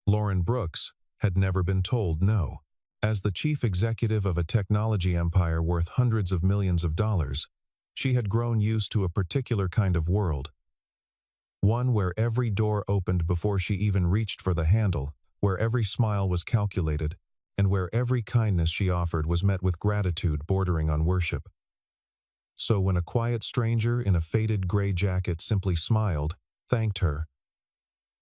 Lauren Brooks had never been told no. As the chief executive of a technology empire worth hundreds of millions of dollars, she had grown used to a particular kind of world. One where every door opened before she even reached for the handle, where every smile was calculated, and where every kindness she offered was met with gratitude bordering on worship. So when a quiet stranger in a faded gray jacket simply smiled, thanked her,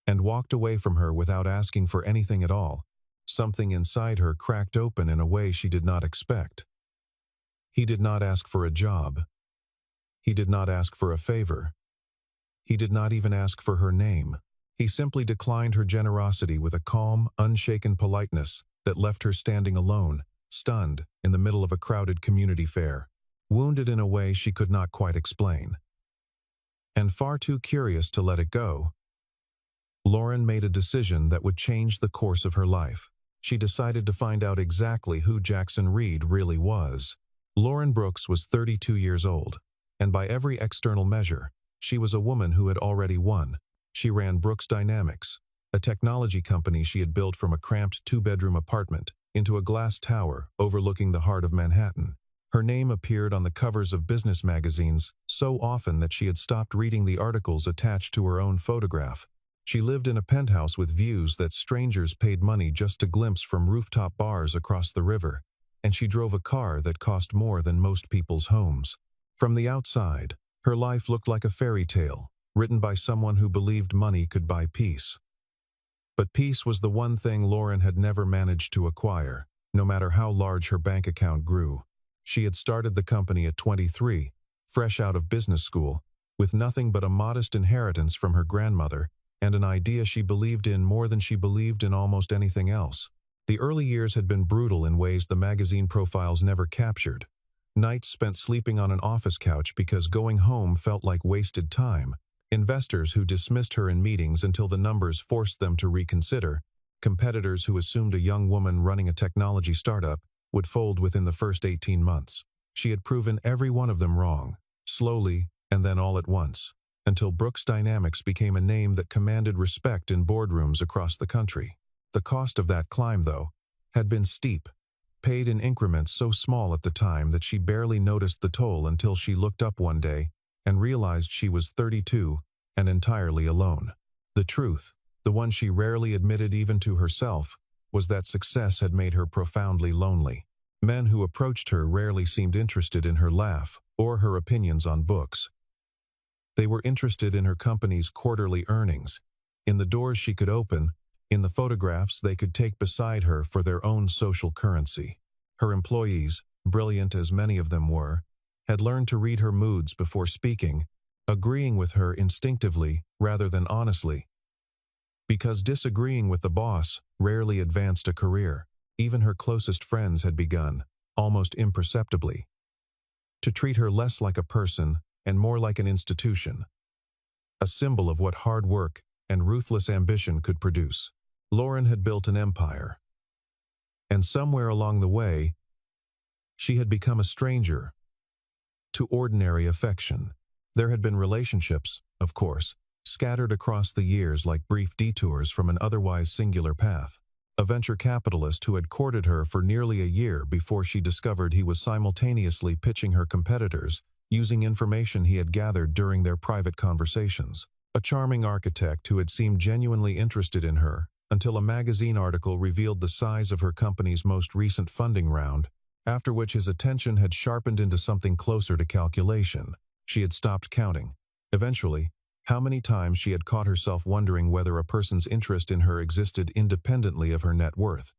and walked away from her without asking for anything at all, something inside her cracked open in a way she did not expect. He did not ask for a job. He did not ask for a favor. He did not even ask for her name. He simply declined her generosity with a calm, unshaken politeness that left her standing alone, stunned, in the middle of a crowded community fair, wounded in a way she could not quite explain. And far too curious to let it go, Lauren made a decision that would change the course of her life. She decided to find out exactly who Jackson Reed really was. Lauren Brooks was 32 years old, and by every external measure, she was a woman who had already won. She ran Brooks Dynamics, a technology company she had built from a cramped two-bedroom apartment into a glass tower overlooking the heart of Manhattan. Her name appeared on the covers of business magazines so often that she had stopped reading the articles attached to her own photograph. She lived in a penthouse with views that strangers paid money just to glimpse from rooftop bars across the river, and she drove a car that cost more than most people's homes. From the outside, her life looked like a fairy tale, written by someone who believed money could buy peace. But peace was the one thing Lauren had never managed to acquire, no matter how large her bank account grew. She had started the company at 23, fresh out of business school, with nothing but a modest inheritance from her grandmother and an idea she believed in more than she believed in almost anything else. The early years had been brutal in ways the magazine profiles never captured. Nights spent sleeping on an office couch because going home felt like wasted time. Investors who dismissed her in meetings until the numbers forced them to reconsider. Competitors who assumed a young woman running a technology startup would fold within the first 18 months. She had proven every one of them wrong, slowly and then all at once, until Brooks Dynamics became a name that commanded respect in boardrooms across the country. The cost of that climb, though, had been steep, paid in increments so small at the time that she barely noticed the toll until she looked up one day and realized she was 32 and entirely alone. The truth, the one she rarely admitted even to herself, was that success had made her profoundly lonely. Men who approached her rarely seemed interested in her laugh or her opinions on books. They were interested in her company's quarterly earnings, in the doors she could open, in the photographs they could take beside her for their own social currency. Her employees, brilliant as many of them were, had learned to read her moods before speaking, agreeing with her instinctively rather than honestly. Because disagreeing with the boss rarely advanced a career, even her closest friends had begun, almost imperceptibly, to treat her less like a person and more like an institution, a symbol of what hard work and ruthless ambition could produce. Lauren had built an empire, and somewhere along the way, she had become a stranger to ordinary affection. There had been relationships, of course, scattered across the years like brief detours from an otherwise singular path. A venture capitalist who had courted her for nearly a year before she discovered he was simultaneously pitching her competitors using information he had gathered during their private conversations. A charming architect who had seemed genuinely interested in her until a magazine article revealed the size of her company's most recent funding round, after which his attention had sharpened into something closer to calculation. She had stopped counting. Eventually, how many times she had caught herself wondering whether a person's interest in her existed independently of her net worth.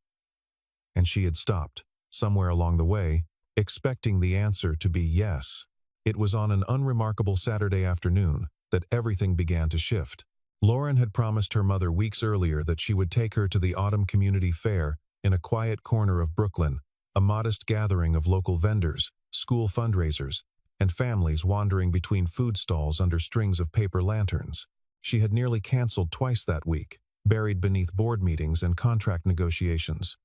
And she had stopped, somewhere along the way, expecting the answer to be yes. It was on an unremarkable Saturday afternoon that everything began to shift. Lauren had promised her mother weeks earlier that she would take her to the autumn community fair in a quiet corner of Brooklyn, a modest gathering of local vendors, school fundraisers, and families wandering between food stalls under strings of paper lanterns. She had nearly canceled twice that week, buried beneath board meetings and contract negotiations.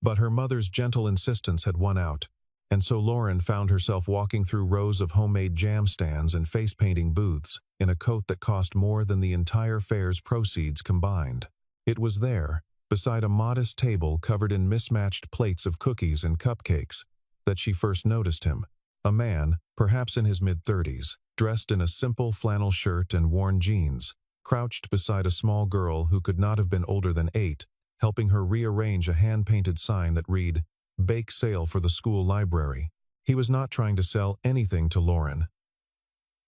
But her mother's gentle insistence had won out, and so Lauren found herself walking through rows of homemade jam stands and face-painting booths in a coat that cost more than the entire fair's proceeds combined. It was there, beside a modest table covered in mismatched plates of cookies and cupcakes, that she first noticed him. A man, perhaps in his mid-30s, dressed in a simple flannel shirt and worn jeans, crouched beside a small girl who could not have been older than 8, helping her rearrange a hand-painted sign that read, "Bake sale for the school library." He was not trying to sell anything to Lauren.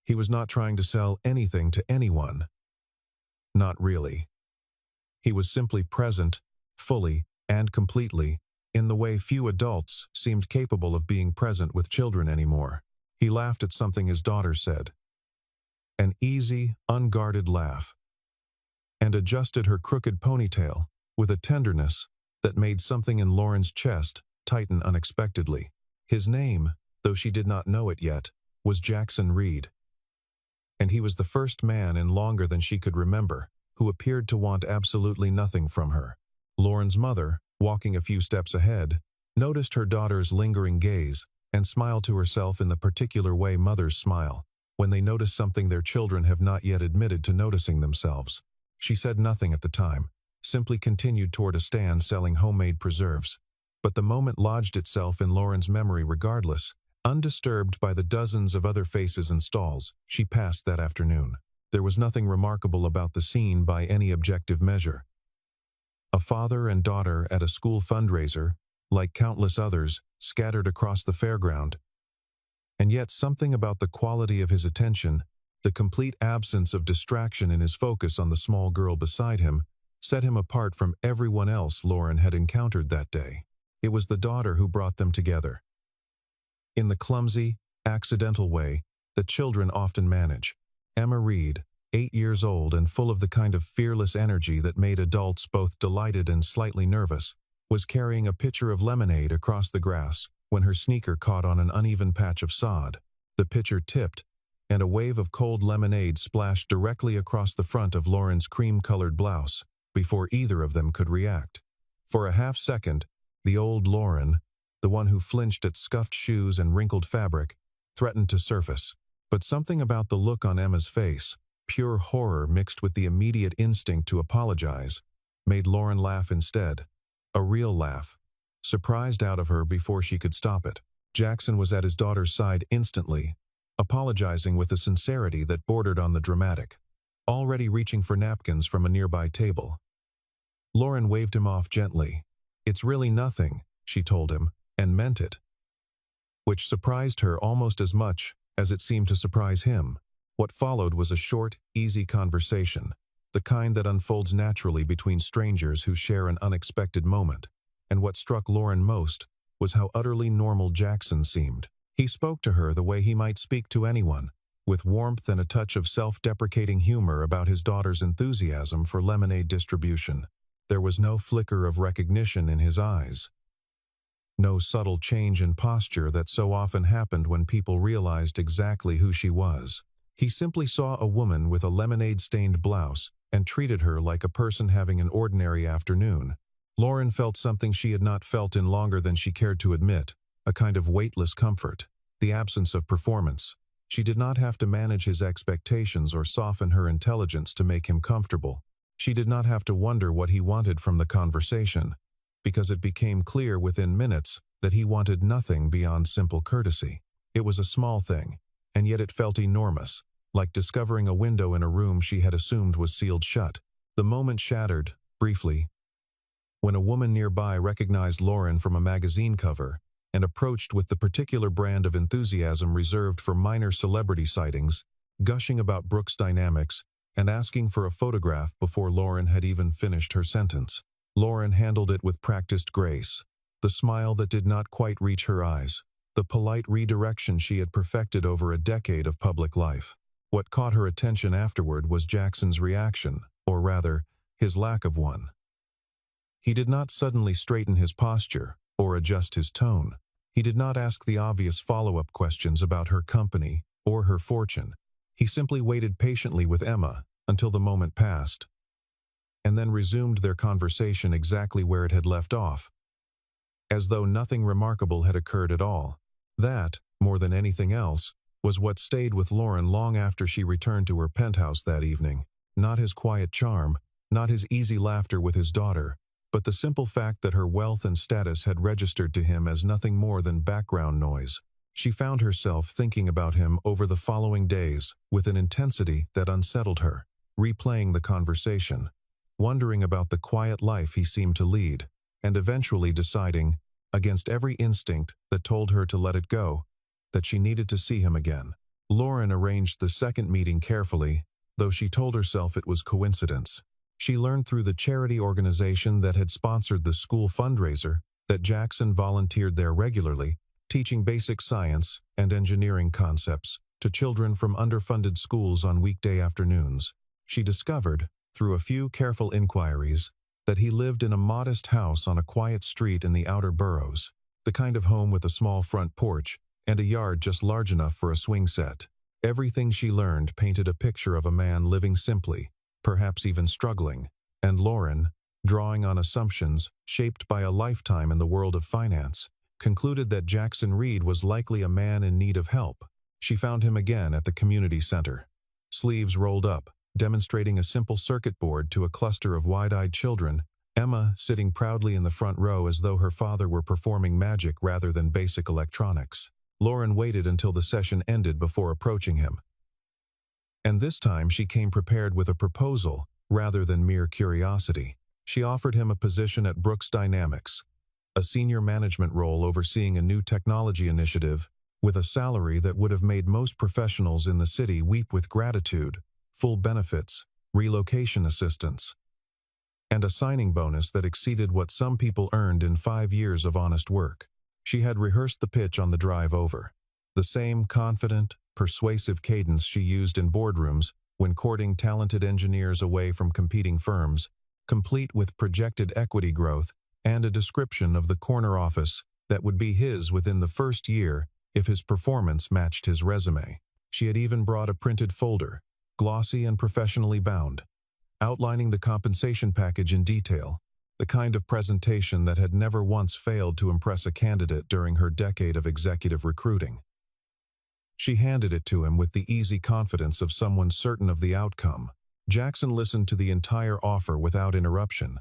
He was not trying to sell anything to anyone. Not really. He was simply present, fully and completely, in the way few adults seemed capable of being present with children anymore. He laughed at something his daughter said. An easy, unguarded laugh. And adjusted her crooked ponytail with a tenderness that made something in Lauren's chest tighten unexpectedly. His name, though she did not know it yet, was Jackson Reed. And he was the first man in longer than she could remember who appeared to want absolutely nothing from her. Lauren's mother, walking a few steps ahead, noticed her daughter's lingering gaze and smiled to herself in the particular way mothers smile when they notice something their children have not yet admitted to noticing themselves. She said nothing at the time, simply continued toward a stand selling homemade preserves. But the moment lodged itself in Lauren's memory regardless, undisturbed by the dozens of other faces and stalls she passed that afternoon. There was nothing remarkable about the scene by any objective measure. A father and daughter at a school fundraiser, like countless others, scattered across the fairground. And yet something about the quality of his attention, the complete absence of distraction in his focus on the small girl beside him, set him apart from everyone else Lauren had encountered that day. It was the daughter who brought them together. In the clumsy, accidental way that children often manage, Emma Reed, 8 years old and full of the kind of fearless energy that made adults both delighted and slightly nervous, was carrying a pitcher of lemonade across the grass when her sneaker caught on an uneven patch of sod. The pitcher tipped, and a wave of cold lemonade splashed directly across the front of Lauren's cream-colored blouse before either of them could react. For a half-second, the old Lauren, the one who flinched at scuffed shoes and wrinkled fabric, threatened to surface. But something about the look on Emma's face, pure horror mixed with the immediate instinct to apologize, made Lauren laugh instead. A real laugh, surprised out of her before she could stop it. Jackson was at his daughter's side instantly, apologizing with a sincerity that bordered on the dramatic, already reaching for napkins from a nearby table. Lauren waved him off gently. "It's really nothing," she told him, and meant it. Which surprised her almost as much as it seemed to surprise him. What followed was a short, easy conversation, the kind that unfolds naturally between strangers who share an unexpected moment. And what struck Lauren most was how utterly normal Jackson seemed. He spoke to her the way he might speak to anyone, with warmth and a touch of self-deprecating humor about his daughter's enthusiasm for lemonade distribution. There was no flicker of recognition in his eyes. No subtle change in posture that so often happened when people realized exactly who she was. He simply saw a woman with a lemonade-stained blouse and treated her like a person having an ordinary afternoon. Lauren felt something she had not felt in longer than she cared to admit, a kind of weightless comfort, the absence of performance. She did not have to manage his expectations or soften her intelligence to make him comfortable. She did not have to wonder what he wanted from the conversation, because it became clear within minutes that he wanted nothing beyond simple courtesy. It was a small thing, and yet it felt enormous, like discovering a window in a room she had assumed was sealed shut. The moment shattered, briefly, when a woman nearby recognized Lauren from a magazine cover and approached with the particular brand of enthusiasm reserved for minor celebrity sightings, gushing about Brooks Dynamics and asking for a photograph before Lauren had even finished her sentence. Lauren handled it with practiced grace, the smile that did not quite reach her eyes, the polite redirection she had perfected over a decade of public life. What caught her attention afterward was Jackson's reaction, or rather, his lack of one. He did not suddenly straighten his posture or adjust his tone. He did not ask the obvious follow-up questions about her company or her fortune. He simply waited patiently with Emma until the moment passed, and then resumed their conversation exactly where it had left off, as though nothing remarkable had occurred at all. That, more than anything else, was what stayed with Lauren long after she returned to her penthouse that evening. Not his quiet charm, Not his easy laughter with his daughter, but the simple fact that her wealth and status had registered to him as nothing more than background noise. She found herself thinking about him over the following days with an intensity that unsettled her, replaying the conversation, wondering about the quiet life he seemed to lead, and eventually deciding, against every instinct that told her to let it go, that she needed to see him again. Lauren arranged the second meeting carefully, though she told herself it was coincidence. She learned through the charity organization that had sponsored the school fundraiser that Jackson volunteered there regularly, teaching basic science and engineering concepts to children from underfunded schools on weekday afternoons. She discovered, through a few careful inquiries, that he lived in a modest house on a quiet street in the outer boroughs, the kind of home with a small front porch and a yard just large enough for a swing set. Everything she learned painted a picture of a man living simply, perhaps even struggling, and Lauren, drawing on assumptions shaped by a lifetime in the world of finance, concluded that Jackson Reed was likely a man in need of help. She found him again at the community center, sleeves rolled up, demonstrating a simple circuit board to a cluster of wide-eyed children, Emma sitting proudly in the front row as though her father were performing magic rather than basic electronics. Lauren waited until the session ended before approaching him. And this time she came prepared with a proposal rather than mere curiosity. She offered him a position at Brooks Dynamics, a senior management role overseeing a new technology initiative, with a salary that would have made most professionals in the city weep with gratitude, full benefits, relocation assistance, and a signing bonus that exceeded what some people earned in 5 years of honest work. She had rehearsed the pitch on the drive over, the same confident, persuasive cadence she used in boardrooms when courting talented engineers away from competing firms, complete with projected equity growth and a description of the corner office that would be his within the first year if his performance matched his resume. She had even brought a printed folder, glossy and professionally bound, outlining the compensation package in detail, the kind of presentation that had never once failed to impress a candidate during her decade of executive recruiting. She handed it to him with the easy confidence of someone certain of the outcome. Jackson listened to the entire offer without interruption,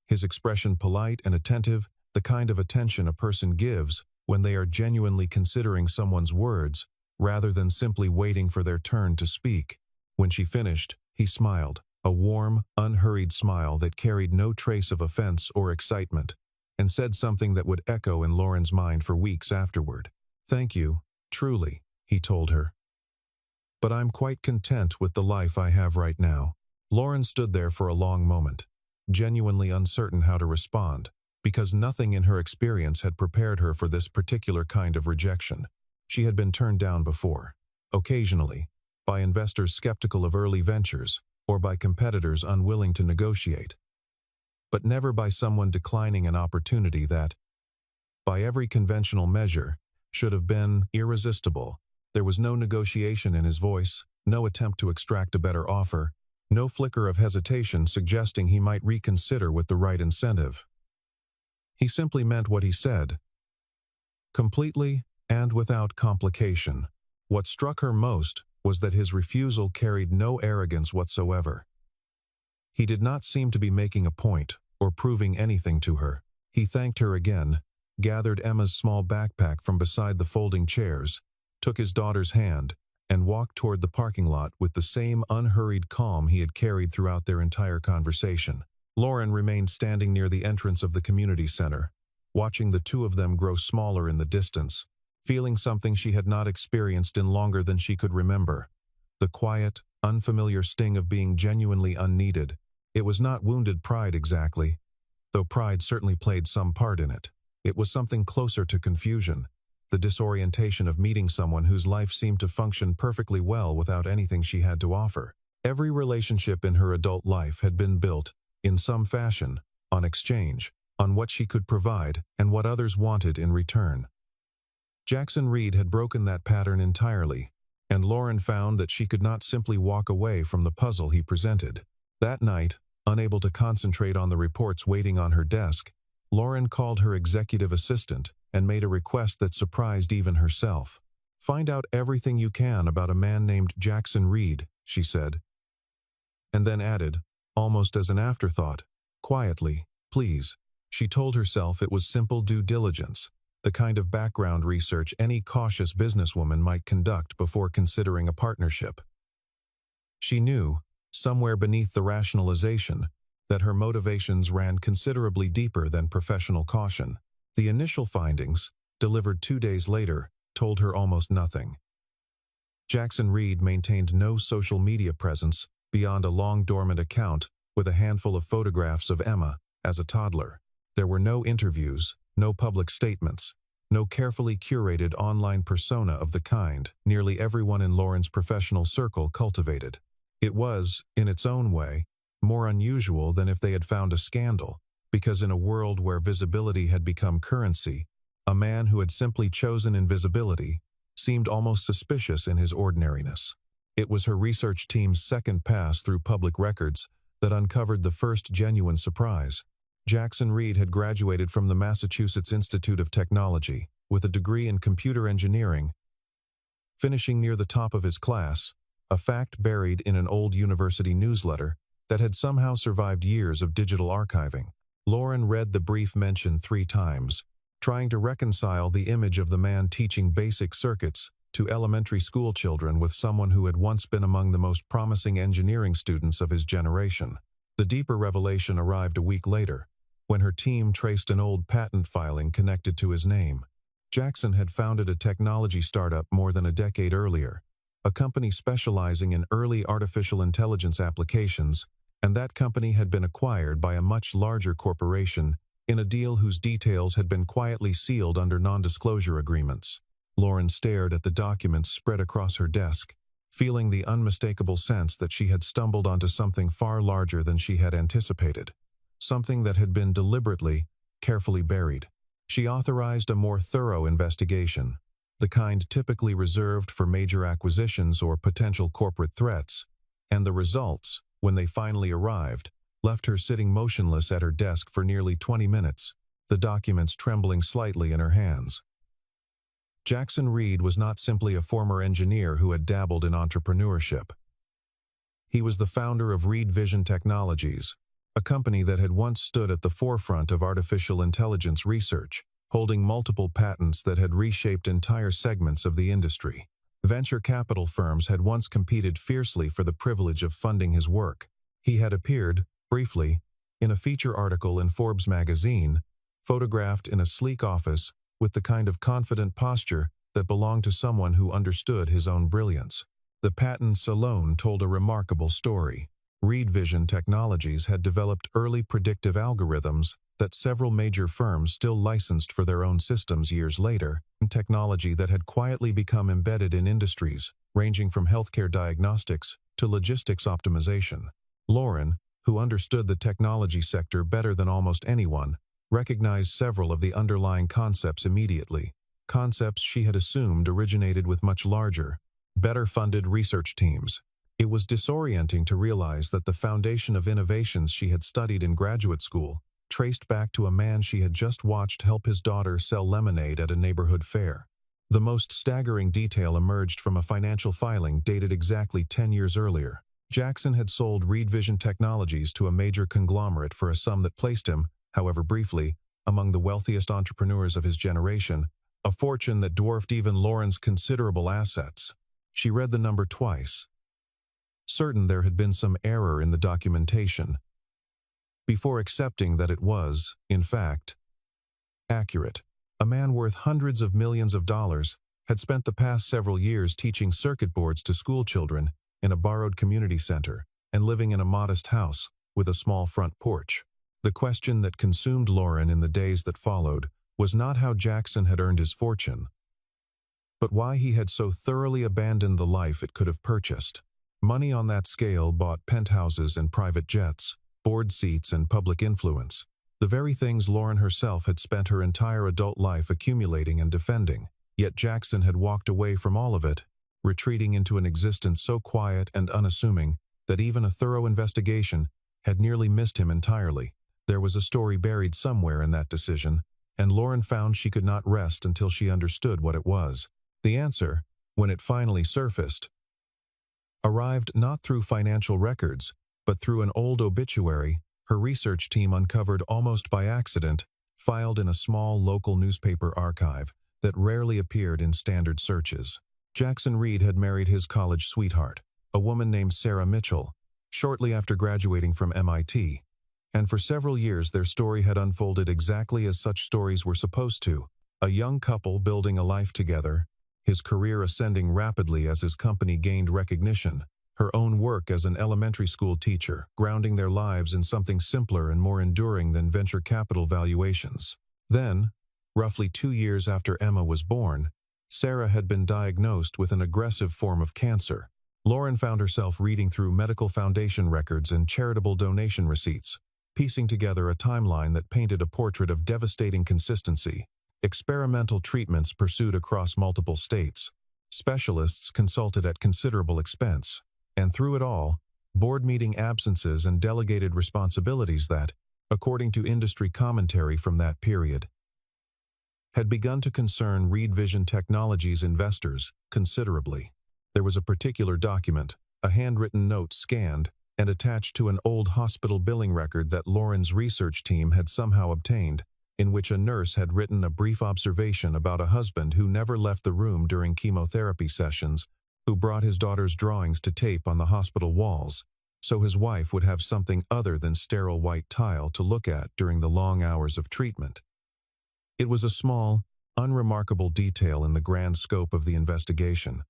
his expression polite and attentive, the kind of attention a person gives when they are genuinely considering someone's words rather than simply waiting for their turn to speak. When she finished, he smiled, a warm, unhurried smile that carried no trace of offense or excitement, and said something that would echo in Lauren's mind for weeks afterward. "Thank you, truly," he told her. "But I'm quite content with the life I have right now." Lauren stood there for a long moment, genuinely uncertain how to respond, because nothing in her experience had prepared her for this particular kind of rejection. She had been turned down before, occasionally, by investors skeptical of early ventures or by competitors unwilling to negotiate, but never by someone declining an opportunity that, by every conventional measure, should have been irresistible. There was no negotiation in his voice, no attempt to extract a better offer, no flicker of hesitation suggesting he might reconsider with the right incentive. He simply meant what he said, completely and without complication. What struck her most was that his refusal carried no arrogance whatsoever. He did not seem to be making a point or proving anything to her. He thanked her again, gathered Emma's small backpack from beside the folding chairs, took his daughter's hand, and walked toward the parking lot with the same unhurried calm he had carried throughout their entire conversation. Lauren remained standing near the entrance of the community center, watching the two of them grow smaller in the distance, feeling something she had not experienced in longer than she could remember, the quiet, unfamiliar sting of being genuinely unneeded. It was not wounded pride exactly, though pride certainly played some part in it. It was something closer to confusion, the disorientation of meeting someone whose life seemed to function perfectly well without anything she had to offer. Every relationship in her adult life had been built, in some fashion, on exchange, on what she could provide and what others wanted in return. Jackson Reed had broken that pattern entirely, and Lauren found that she could not simply walk away from the puzzle he presented. That night, unable to concentrate on the reports waiting on her desk, Lauren called her executive assistant and made a request that surprised even herself. "Find out everything you can about a man named Jackson Reed," she said, and then added, almost as an afterthought. Quietly, please. She told herself it was simple due diligence, the kind of background research any cautious businesswoman might conduct before considering a partnership. She knew, somewhere beneath the rationalization, that her motivations ran considerably deeper than professional caution. The initial findings, delivered 2 days later, told her almost nothing. Jackson Reed maintained no social media presence beyond a long dormant account with a handful of photographs of Emma as a toddler. There were no interviews, no public statements, no carefully curated online persona of the kind nearly everyone in Lauren's professional circle cultivated. It was, in its own way, more unusual than if they had found a scandal, because in a world where visibility had become currency, a man who had simply chosen invisibility seemed almost suspicious in his ordinariness. It was her research team's second pass through public records that uncovered the first genuine surprise. Jackson Reed had graduated from the Massachusetts Institute of Technology with a degree in computer engineering, finishing near the top of his class, a fact buried in an old university newsletter that had somehow survived years of digital archiving. Lauren read the brief mention 3 times, trying to reconcile the image of the man teaching basic circuits to elementary school children with someone who had once been among the most promising engineering students of his generation. The deeper revelation arrived a week later, when her team traced an old patent filing connected to his name. Jackson had founded a technology startup more than a decade earlier, a company specializing in early artificial intelligence applications, and that company had been acquired by a much larger corporation in a deal whose details had been quietly sealed under non-disclosure agreements. Lauren stared at the documents spread across her desk, feeling the unmistakable sense that she had stumbled onto something far larger than she had anticipated, something that had been deliberately, carefully buried. She authorized a more thorough investigation, the kind typically reserved for major acquisitions or potential corporate threats, and the results, when they finally arrived, left her sitting motionless at her desk for nearly 20 minutes, the documents trembling slightly in her hands. Jackson Reed was not simply a former engineer who had dabbled in entrepreneurship. He was the founder of Reed Vision Technologies, a company that had once stood at the forefront of artificial intelligence research, holding multiple patents that had reshaped entire segments of the industry. Venture capital firms had once competed fiercely for the privilege of funding his work. He had appeared, briefly, in a feature article in Forbes magazine, photographed in a sleek office with the kind of confident posture that belonged to someone who understood his own brilliance. The patents alone told a remarkable story. Reed Vision Technologies had developed early predictive algorithms that several major firms still licensed for their own systems years later, technology that had quietly become embedded in industries, ranging from healthcare diagnostics to logistics optimization. Lauren, who understood the technology sector better than almost anyone, recognized several of the underlying concepts immediately, concepts she had assumed originated with much larger, better-funded research teams. It was disorienting to realize that the foundation of innovations she had studied in graduate school traced back to a man she had just watched help his daughter sell lemonade at a neighborhood fair. The most staggering detail emerged from a financial filing dated exactly 10 years earlier. Jackson had sold Reed Vision Technologies to a major conglomerate for a sum that placed him, however briefly, among the wealthiest entrepreneurs of his generation, a fortune that dwarfed even Lauren's considerable assets. She read the number twice, certain there had been some error in the documentation, before accepting that it was, in fact, accurate. A man worth hundreds of millions of dollars had spent the past several years teaching circuit boards to school children in a borrowed community center and living in a modest house with a small front porch. The question that consumed Lauren in the days that followed was not how Jackson had earned his fortune, but why he had so thoroughly abandoned the life it could have purchased. Money on that scale bought penthouses and private jets, board seats and public influence, the very things Lauren herself had spent her entire adult life accumulating and defending. Yet Jackson had walked away from all of it, retreating into an existence so quiet and unassuming that even a thorough investigation had nearly missed him entirely. There was a story buried somewhere in that decision, and Lauren found she could not rest until she understood what it was. The answer, when it finally surfaced, arrived not through financial records, But through an old obituary, her research team uncovered almost by accident, filed in a small local newspaper archive that rarely appeared in standard searches. Jackson Reed had married his college sweetheart, a woman named Sarah Mitchell, shortly after graduating from MIT, and for several years their story had unfolded exactly as such stories were supposed to, a young couple building a life together, his career ascending rapidly as his company gained recognition, her own work as an elementary school teacher, grounding their lives in something simpler and more enduring than venture capital valuations. Then, roughly 2 years after Emma was born, Sarah had been diagnosed with an aggressive form of cancer. Lauren found herself reading through medical foundation records and charitable donation receipts, piecing together a timeline that painted a portrait of devastating consistency. Experimental treatments pursued across multiple states, specialists consulted at considerable expense, and through it all, board meeting absences and delegated responsibilities that, according to industry commentary from that period, had begun to concern Reed Vision Technologies investors considerably. There was a particular document, a handwritten note scanned and attached to an old hospital billing record that Lauren's research team had somehow obtained, in which a nurse had written a brief observation about a husband who never left the room during chemotherapy sessions, who brought his daughter's drawings to tape on the hospital walls, so his wife would have something other than sterile white tile to look at during the long hours of treatment. It was a small, unremarkable detail in the grand scope of the investigation,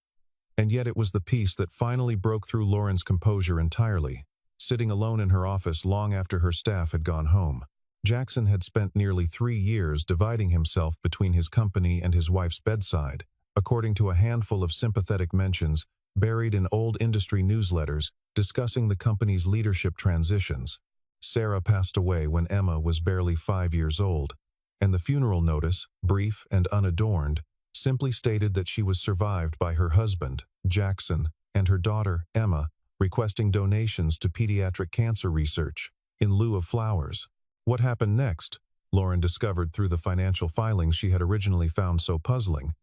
and yet it was the piece that finally broke through Lauren's composure entirely, sitting alone in her office long after her staff had gone home. Jackson had spent nearly 3 years dividing himself between his company and his wife's bedside, according to a handful of sympathetic mentions buried in old industry newsletters discussing the company's leadership transitions. Sarah passed away when Emma was barely 5 years old, and the funeral notice, brief and unadorned, simply stated that she was survived by her husband, Jackson, and her daughter, Emma, requesting donations to pediatric cancer research, in lieu of flowers. What happened next, Lauren discovered through the financial filings she had originally found so puzzling,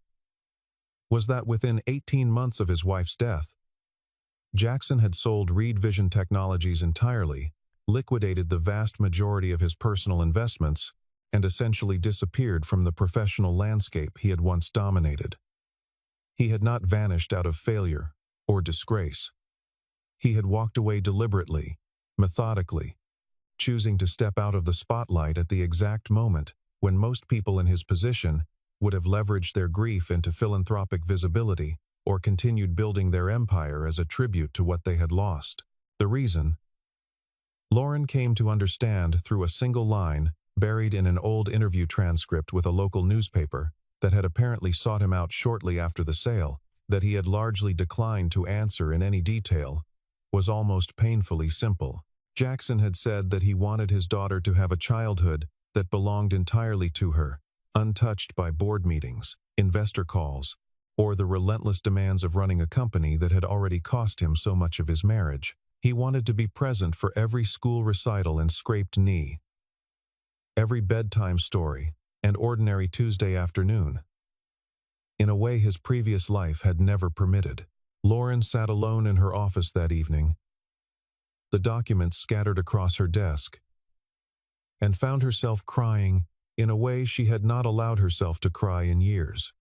was that within 18 months of his wife's death, Jackson had sold Reed Vision Technologies entirely, liquidated the vast majority of his personal investments, and essentially disappeared from the professional landscape he had once dominated. He had not vanished out of failure or disgrace. He had walked away deliberately, methodically, choosing to step out of the spotlight at the exact moment when most people in his position would have leveraged their grief into philanthropic visibility or continued building their empire as a tribute to what they had lost. The reason? Lauren came to understand through a single line buried in an old interview transcript with a local newspaper that had apparently sought him out shortly after the sale, that he had largely declined to answer in any detail, was almost painfully simple. Jackson had said that he wanted his daughter to have a childhood that belonged entirely to her, untouched by board meetings, investor calls, or the relentless demands of running a company that had already cost him so much of his marriage. He wanted to be present for every school recital and scraped knee, every bedtime story, and ordinary Tuesday afternoon, in a way his previous life had never permitted. Lauren sat alone in her office that evening, the documents scattered across her desk, and found herself crying in a way she had not allowed herself to cry in years.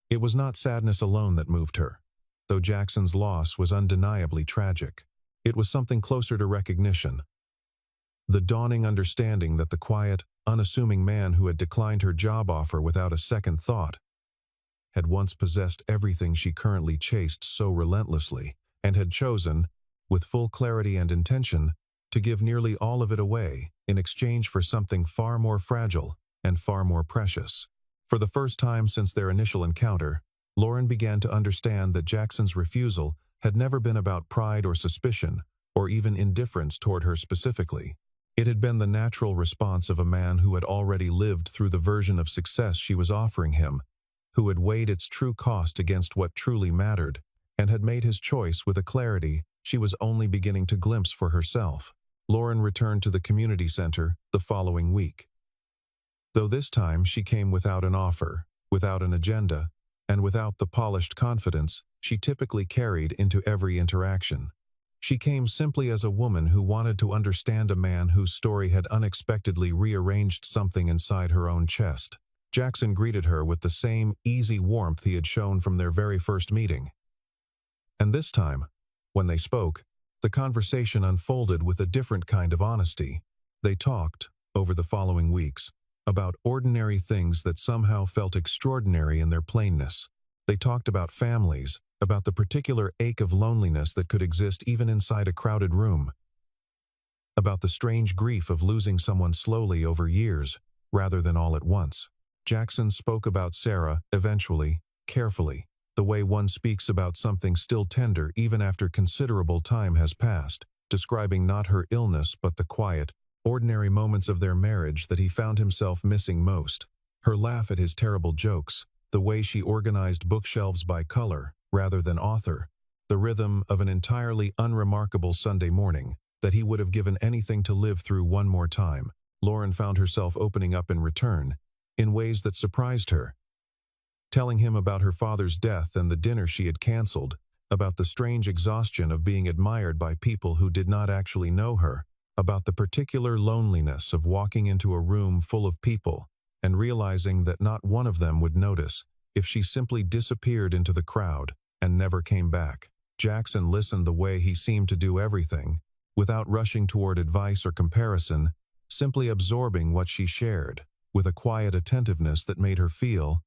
It was not sadness alone that moved her, though Jackson's loss was undeniably tragic. It was something closer to recognition. The dawning understanding that the quiet, unassuming man who had declined her job offer without a second thought had once possessed everything she currently chased so relentlessly, and had chosen, with full clarity and intention, to give nearly all of it away in exchange for something far more fragile and far more precious. For the first time since their initial encounter, Lauren began to understand that Jackson's refusal had never been about pride or suspicion, or even indifference toward her specifically. It had been the natural response of a man who had already lived through the version of success she was offering him, who had weighed its true cost against what truly mattered, and had made his choice with a clarity she was only beginning to glimpse for herself. Lauren returned to the community center the following week. Though this time she came without an offer, without an agenda, and without the polished confidence she typically carried into every interaction. She came simply as a woman who wanted to understand a man whose story had unexpectedly rearranged something inside her own chest. Jackson greeted her with the same easy warmth he had shown from their very first meeting. And this time, when they spoke, the conversation unfolded with a different kind of honesty. They talked, over the following weeks, about ordinary things that somehow felt extraordinary in their plainness. They talked about families, about the particular ache of loneliness that could exist even inside a crowded room, about the strange grief of losing someone slowly over years, rather than all at once. Jackson spoke about Sarah, eventually, carefully, the way one speaks about something still tender even after considerable time has passed, describing not her illness but the quiet, ordinary moments of their marriage that he found himself missing most. Her laugh at his terrible jokes, the way she organized bookshelves by color, rather than author, the rhythm of an entirely unremarkable Sunday morning that he would have given anything to live through one more time. Lauren found herself opening up in return, in ways that surprised her, telling him about her father's death and the dinner she had canceled, about the strange exhaustion of being admired by people who did not actually know her, about the particular loneliness of walking into a room full of people and realizing that not one of them would notice if she simply disappeared into the crowd and never came back. Jackson listened the way he seemed to do everything, without rushing toward advice or comparison, simply absorbing what she shared, with a quiet attentiveness that made her feel,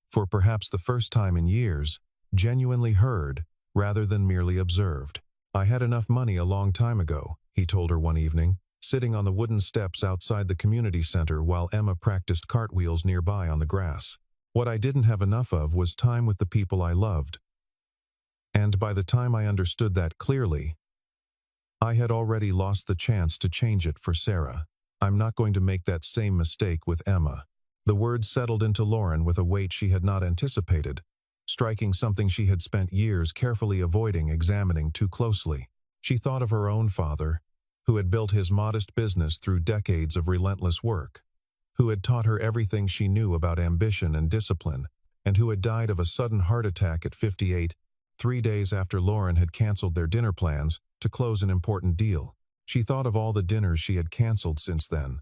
for perhaps the first time in years, genuinely heard, rather than merely observed. "I had enough money a long time ago," he told her one evening, sitting on the wooden steps outside the community center while Emma practiced cartwheels nearby on the grass. "What I didn't have enough of was time with the people I loved. And by the time I understood that clearly, I had already lost the chance to change it for Sarah. I'm not going to make that same mistake with Emma." The words settled into Lauren with a weight she had not anticipated, striking something she had spent years carefully avoiding examining too closely. She thought of her own father, who had built his modest business through decades of relentless work, who had taught her everything she knew about ambition and discipline, and who had died of a sudden heart attack at 58, 3 days after Lauren had canceled their dinner plans to close an important deal. She thought of all the dinners she had canceled since then,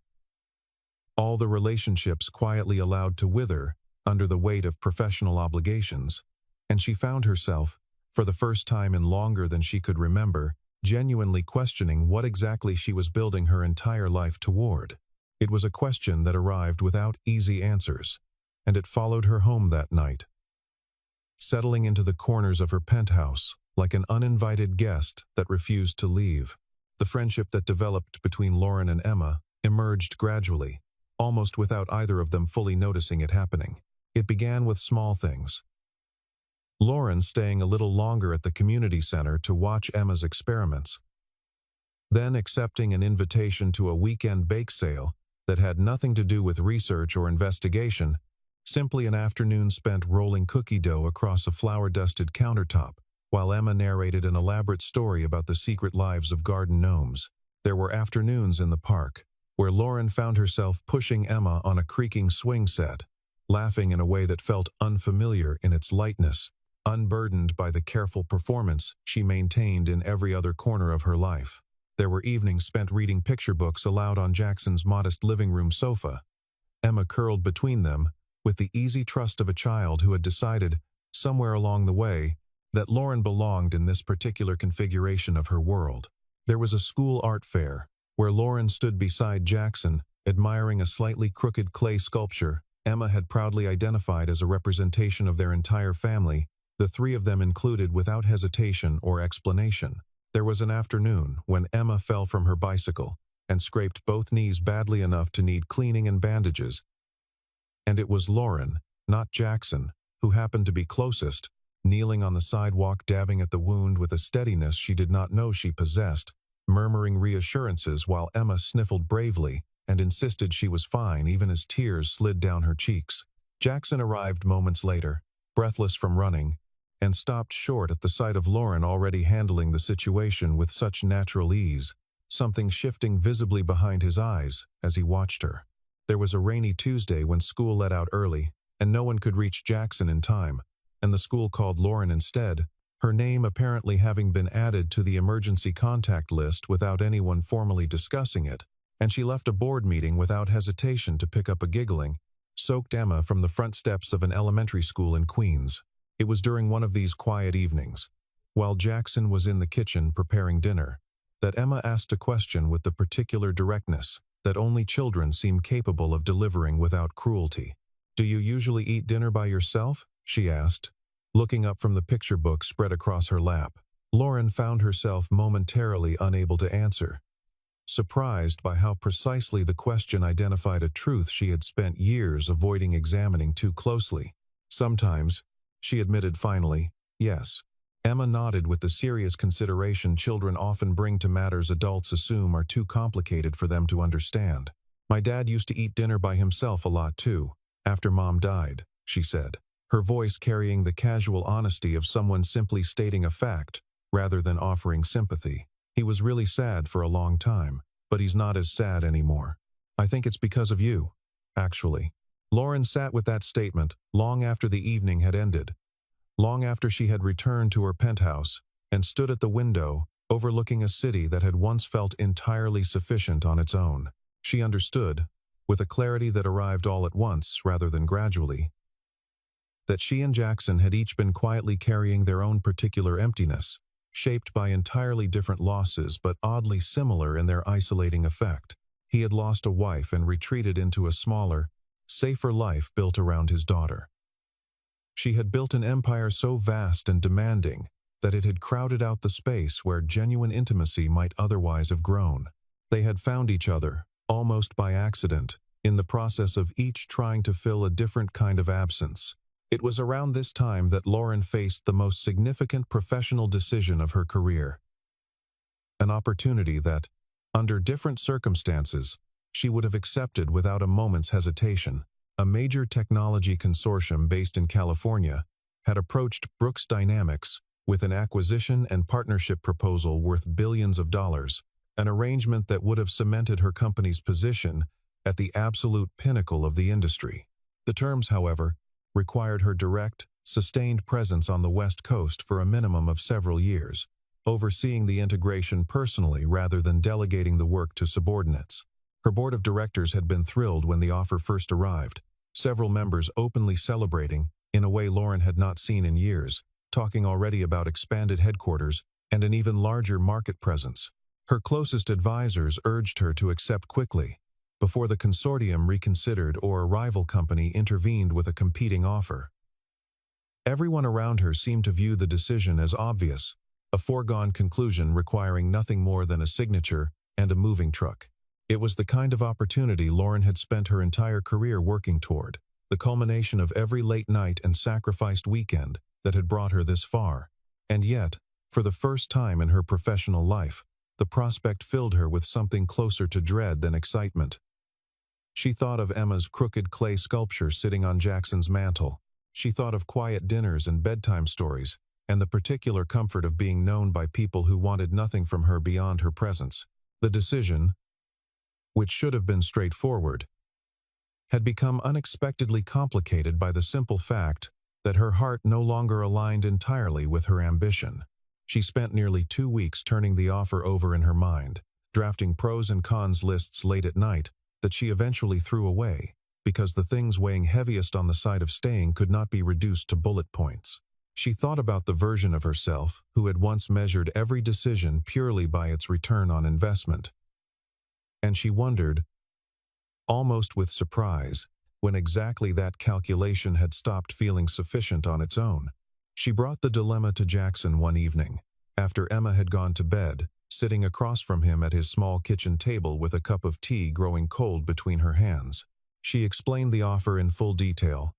all the relationships quietly allowed to wither under the weight of professional obligations, and she found herself, for the first time in longer than she could remember, genuinely questioning what exactly she was building her entire life toward. It was a question that arrived without easy answers, and it followed her home that night, settling into the corners of her penthouse like an uninvited guest that refused to leave. The friendship that developed between Lauren and Emma emerged gradually, almost without either of them fully noticing it happening. It began with small things. Lauren staying a little longer at the community center to watch Emma's experiments, then accepting an invitation to a weekend bake sale that had nothing to do with research or investigation, simply an afternoon spent rolling cookie dough across a flour-dusted countertop, while Emma narrated an elaborate story about the secret lives of garden gnomes. There were afternoons in the park, where Lauren found herself pushing Emma on a creaking swing set, laughing in a way that felt unfamiliar in its lightness, unburdened by the careful performance she maintained in every other corner of her life. There were evenings spent reading picture books aloud on Jackson's modest living room sofa, Emma curled between them, with the easy trust of a child who had decided, somewhere along the way, that Lauren belonged in this particular configuration of her world. There was a school art fair, where Lauren stood beside Jackson, admiring a slightly crooked clay sculpture Emma had proudly identified as a representation of their entire family, the three of them included without hesitation or explanation. There was an afternoon when Emma fell from her bicycle and scraped both knees badly enough to need cleaning and bandages. And it was Lauren, not Jackson, who happened to be closest, kneeling on the sidewalk dabbing at the wound with a steadiness she did not know she possessed, murmuring reassurances while Emma sniffled bravely and insisted she was fine even as tears slid down her cheeks. Jackson arrived moments later, breathless from running, and stopped short at the sight of Lauren already handling the situation with such natural ease, something shifting visibly behind his eyes as he watched her. There was a rainy Tuesday when school let out early, and no one could reach Jackson in time, and the school called Lauren instead, her name apparently having been added to the emergency contact list without anyone formally discussing it, and she left a board meeting without hesitation to pick up a giggling, soaked Emma from the front steps of an elementary school in Queens. It was during one of these quiet evenings, while Jackson was in the kitchen preparing dinner, that Emma asked a question with the particular directness that only children seem capable of delivering without cruelty. "Do you usually eat dinner by yourself?" she asked, looking up from the picture book spread across her lap. Lauren found herself momentarily unable to answer, surprised by how precisely the question identified a truth she had spent years avoiding examining too closely. "Sometimes," she admitted finally, "yes." Emma nodded with the serious consideration children often bring to matters adults assume are too complicated for them to understand. "My dad used to eat dinner by himself a lot too, after Mom died," she said, her voice carrying the casual honesty of someone simply stating a fact rather than offering sympathy. "He was really sad for a long time, but he's not as sad anymore. I think it's because of you, actually." Lauren sat with that statement long after the evening had ended, long after she had returned to her penthouse and stood at the window overlooking a city that had once felt entirely sufficient on its own. She understood, with a clarity that arrived all at once rather than gradually, that she and Jackson had each been quietly carrying their own particular emptiness, shaped by entirely different losses but oddly similar in their isolating effect. He had lost a wife and retreated into a smaller, safer life built around his daughter. She had built an empire so vast and demanding that it had crowded out the space where genuine intimacy might otherwise have grown. They had found each other, almost by accident, in the process of each trying to fill a different kind of absence. It was around this time that Lauren faced the most significant professional decision of her career. An opportunity that, under different circumstances, she would have accepted without a moment's hesitation. A major technology consortium based in California had approached Brooks Dynamics with an acquisition and partnership proposal worth billions of dollars, an arrangement that would have cemented her company's position at the absolute pinnacle of the industry. The terms, however, required her direct, sustained presence on the West Coast for a minimum of several years, overseeing the integration personally rather than delegating the work to subordinates. Her board of directors had been thrilled when the offer first arrived, several members openly celebrating, in a way Lauren had not seen in years, talking already about expanded headquarters and an even larger market presence. Her closest advisors urged her to accept quickly, before the consortium reconsidered or a rival company intervened with a competing offer. Everyone around her seemed to view the decision as obvious, a foregone conclusion requiring nothing more than a signature and a moving truck. It was the kind of opportunity Lauren had spent her entire career working toward, the culmination of every late night and sacrificed weekend that had brought her this far. And yet, for the first time in her professional life, the prospect filled her with something closer to dread than excitement. She thought of Emma's crooked clay sculpture sitting on Jackson's mantel. She thought of quiet dinners and bedtime stories, and the particular comfort of being known by people who wanted nothing from her beyond her presence. The decision, which should have been straightforward, had become unexpectedly complicated by the simple fact that her heart no longer aligned entirely with her ambition. She spent nearly 2 weeks turning the offer over in her mind, drafting pros and cons lists late at night that she eventually threw away, because the things weighing heaviest on the side of staying could not be reduced to bullet points. She thought about the version of herself who had once measured every decision purely by its return on investment. And she wondered, almost with surprise, when exactly that calculation had stopped feeling sufficient on its own. She brought the dilemma to Jackson one evening, after Emma had gone to bed, sitting across from him at his small kitchen table with a cup of tea growing cold between her hands. She explained the offer in full detail,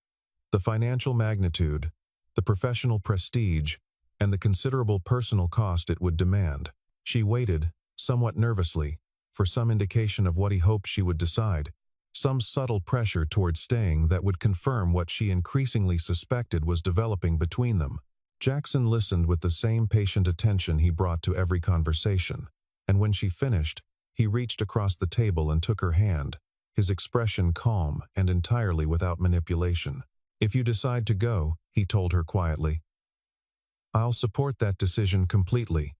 the financial magnitude, the professional prestige, and the considerable personal cost it would demand. She waited, somewhat nervously, for some indication of what he hoped she would decide, some subtle pressure toward staying that would confirm what she increasingly suspected was developing between them. Jackson listened with the same patient attention he brought to every conversation, and when she finished, he reached across the table and took her hand, his expression calm and entirely without manipulation. "If you decide to go," he told her quietly, I'll support that decision completely,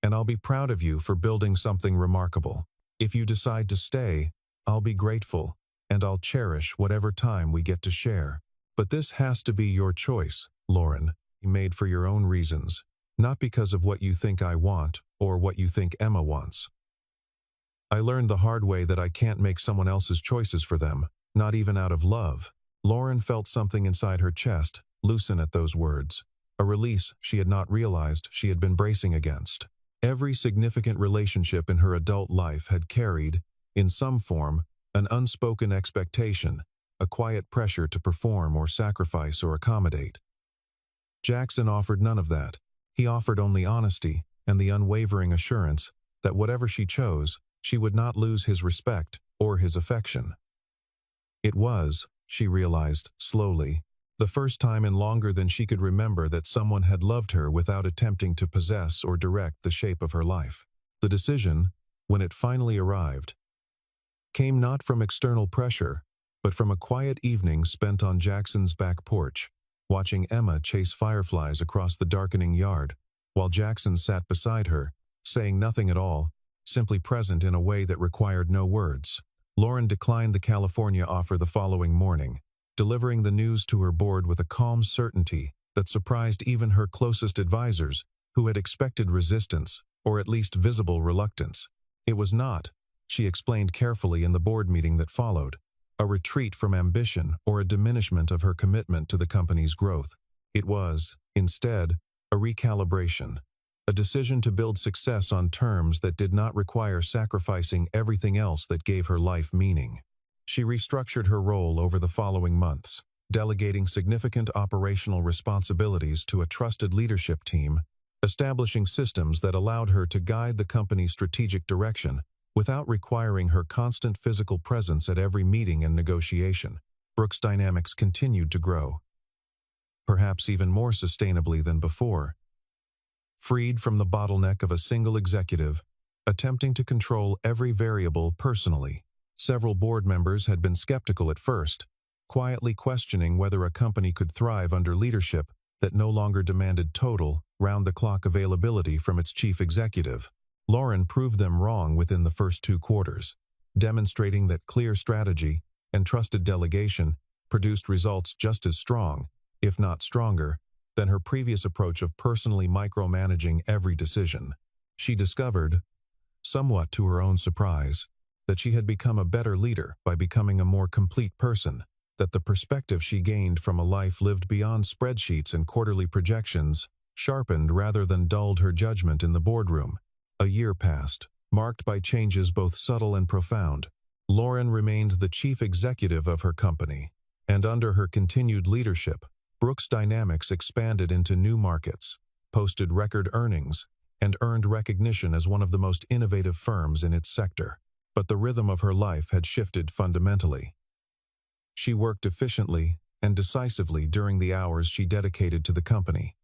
and I'll be proud of you for building something remarkable. If you decide to stay, I'll be grateful, and I'll cherish whatever time we get to share. But this has to be your choice, Lauren, made for your own reasons, not because of what you think I want or what you think Emma wants. I learned the hard way that I can't make someone else's choices for them, not even out of love. Lauren felt something inside her chest loosen at those words, a release she had not realized she had been bracing against. Every significant relationship in her adult life had carried, in some form, an unspoken expectation, a quiet pressure to perform or sacrifice or accommodate. Jackson offered none of that. He offered only honesty and the unwavering assurance that whatever she chose, she would not lose his respect or his affection. It was, she realized slowly, the first time in longer than she could remember that someone had loved her without attempting to possess or direct the shape of her life. The decision, when it finally arrived, came not from external pressure, but from a quiet evening spent on Jackson's back porch, watching Emma chase fireflies across the darkening yard, while Jackson sat beside her, saying nothing at all, simply present in a way that required no words. Lauren declined the California offer the following morning, delivering the news to her board with a calm certainty that surprised even her closest advisors, who had expected resistance, or at least visible reluctance. It was not, she explained carefully in the board meeting that followed, a retreat from ambition or a diminishment of her commitment to the company's growth. It was, instead, a recalibration, a decision to build success on terms that did not require sacrificing everything else that gave her life meaning. She restructured her role over the following months, delegating significant operational responsibilities to a trusted leadership team, establishing systems that allowed her to guide the company's strategic direction without requiring her constant physical presence at every meeting and negotiation. Brooks Dynamics continued to grow, perhaps even more sustainably than before, freed from the bottleneck of a single executive, attempting to control every variable personally. Several board members had been skeptical at first, quietly questioning whether a company could thrive under leadership that no longer demanded total, round-the-clock availability from its chief executive. Lauren proved them wrong within the first 2 quarters, demonstrating that clear strategy and trusted delegation produced results just as strong, if not stronger, than her previous approach of personally micromanaging every decision. She discovered, somewhat to her own surprise, that she had become a better leader by becoming a more complete person, that the perspective she gained from a life lived beyond spreadsheets and quarterly projections sharpened rather than dulled her judgment in the boardroom. A year passed, marked by changes both subtle and profound. Lauren remained the chief executive of her company, and under her continued leadership, Brooks Dynamics expanded into new markets, posted record earnings, and earned recognition as one of the most innovative firms in its sector. But the rhythm of her life had shifted fundamentally. She worked efficiently and decisively during the hours she dedicated to the company,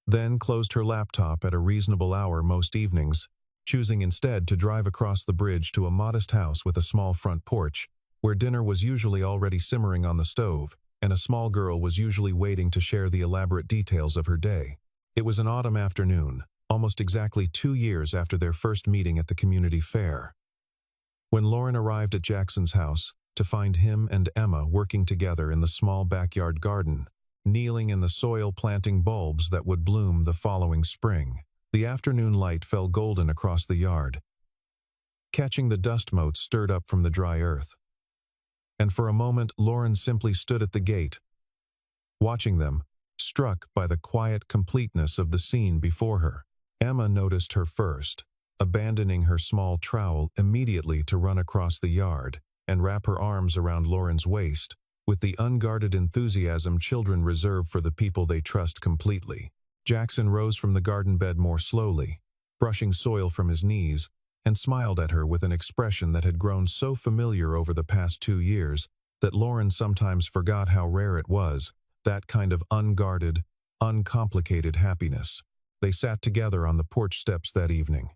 then closed her laptop at a reasonable hour most evenings, choosing instead to drive across the bridge to a modest house with a small front porch, where dinner was usually already simmering on the stove, and a small girl was usually waiting to share the elaborate details of her day. It was an autumn afternoon, almost exactly 2 years after their first meeting at the community fair, when Lauren arrived at Jackson's house to find him and Emma working together in the small backyard garden, kneeling in the soil planting bulbs that would bloom the following spring. The afternoon light fell golden across the yard, catching the dust motes stirred up from the dry earth. And for a moment Lauren simply stood at the gate, watching them, struck by the quiet completeness of the scene before her. Emma noticed her first, abandoning her small trowel immediately to run across the yard and wrap her arms around Lauren's waist, with the unguarded enthusiasm children reserve for the people they trust completely. Jackson rose from the garden bed more slowly, brushing soil from his knees, and smiled at her with an expression that had grown so familiar over the past 2 years that Lauren sometimes forgot how rare it was, that kind of unguarded, uncomplicated happiness. They sat together on the porch steps that evening.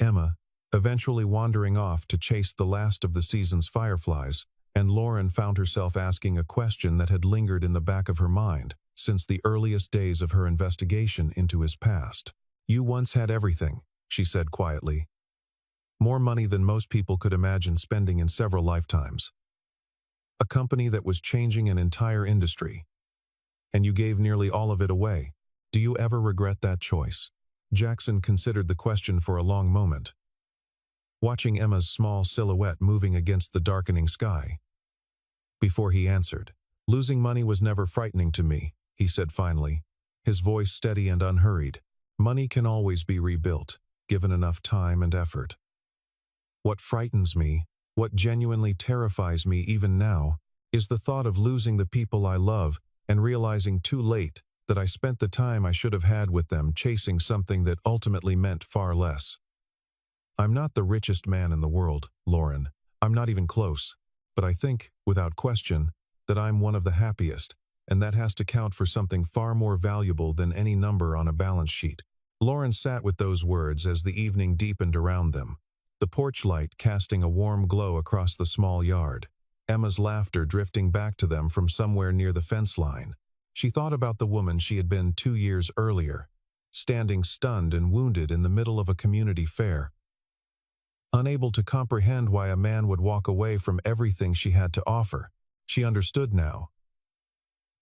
Emma, eventually wandering off to chase the last of the season's fireflies, and Lauren found herself asking a question that had lingered in the back of her mind. since the earliest days of her investigation into his past. "You once had everything," she said quietly. "More money than most people could imagine spending in several lifetimes. A company that was changing an entire industry. And you gave nearly all of it away. Do you ever regret that choice?" Jackson considered the question for a long moment, watching Emma's small silhouette moving against the darkening sky. Before he answered, "Losing money was never frightening to me," he said finally, his voice steady and unhurried. "Money can always be rebuilt, given enough time and effort. What frightens me, what genuinely terrifies me even now, is the thought of losing the people I love and realizing too late that I spent the time I should have had with them chasing something that ultimately meant far less. I'm not the richest man in the world, Lauren. I'm not even close. But I think, without question, that I'm one of the happiest, and that has to count for something far more valuable than any number on a balance sheet." Lauren sat with those words as the evening deepened around them, the porch light casting a warm glow across the small yard, Emma's laughter drifting back to them from somewhere near the fence line. She thought about the woman she had been 2 years earlier, standing stunned and wounded in the middle of a community fair, unable to comprehend why a man would walk away from everything she had to offer. She understood now,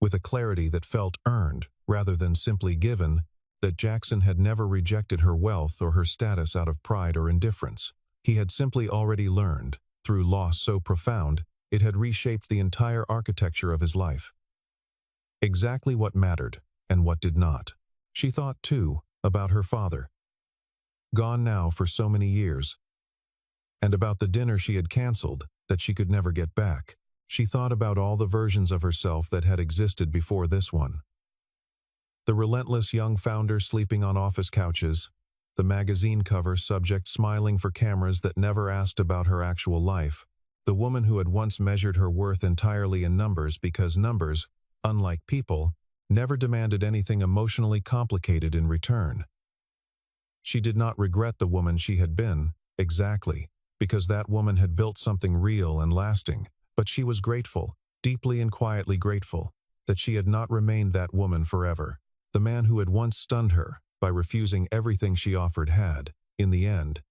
with a clarity that felt earned rather than simply given, that Jackson had never rejected her wealth or her status out of pride or indifference. He had simply already learned, through loss so profound, it had reshaped the entire architecture of his life. Exactly what mattered, and what did not. She thought, too, about her father, gone now for so many years, and about the dinner she had canceled, that she could never get back. She thought about all the versions of herself that had existed before this one. The relentless young founder sleeping on office couches, the magazine cover subject smiling for cameras that never asked about her actual life, the woman who had once measured her worth entirely in numbers because numbers, unlike people, never demanded anything emotionally complicated in return. She did not regret the woman she had been, exactly, because that woman had built something real and lasting, but she was grateful, deeply and quietly grateful, that she had not remained that woman forever. The man who had once stunned her by refusing everything she offered had, in the end,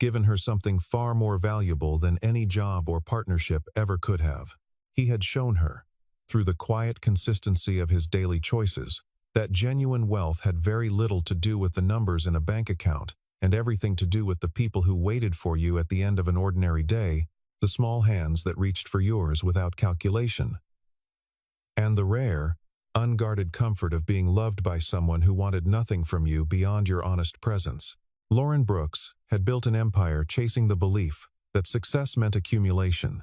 given her something far more valuable than any job or partnership ever could have. He had shown her, through the quiet consistency of his daily choices, that genuine wealth had very little to do with the numbers in a bank account, and everything to do with the people who waited for you at the end of an ordinary day, the small hands that reached for yours without calculation, and the rare, unguarded comfort of being loved by someone who wanted nothing from you beyond your honest presence. Lauren Brooks had built an empire chasing the belief that success meant accumulation,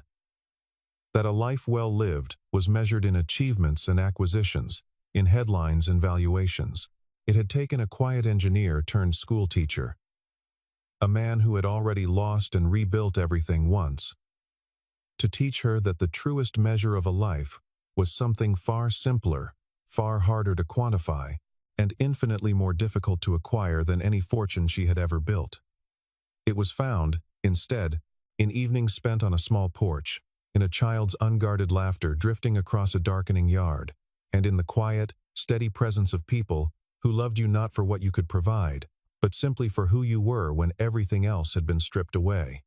that a life well lived was measured in achievements and acquisitions, in headlines and valuations. It had taken a quiet engineer turned school teacher, a man who had already lost and rebuilt everything once, to teach her that the truest measure of a life was something far simpler, far harder to quantify, and infinitely more difficult to acquire than any fortune she had ever built. It was found, instead, in evenings spent on a small porch, in a child's unguarded laughter drifting across a darkening yard, and in the quiet, steady presence of people who loved you not for what you could provide, but simply for who you were when everything else had been stripped away.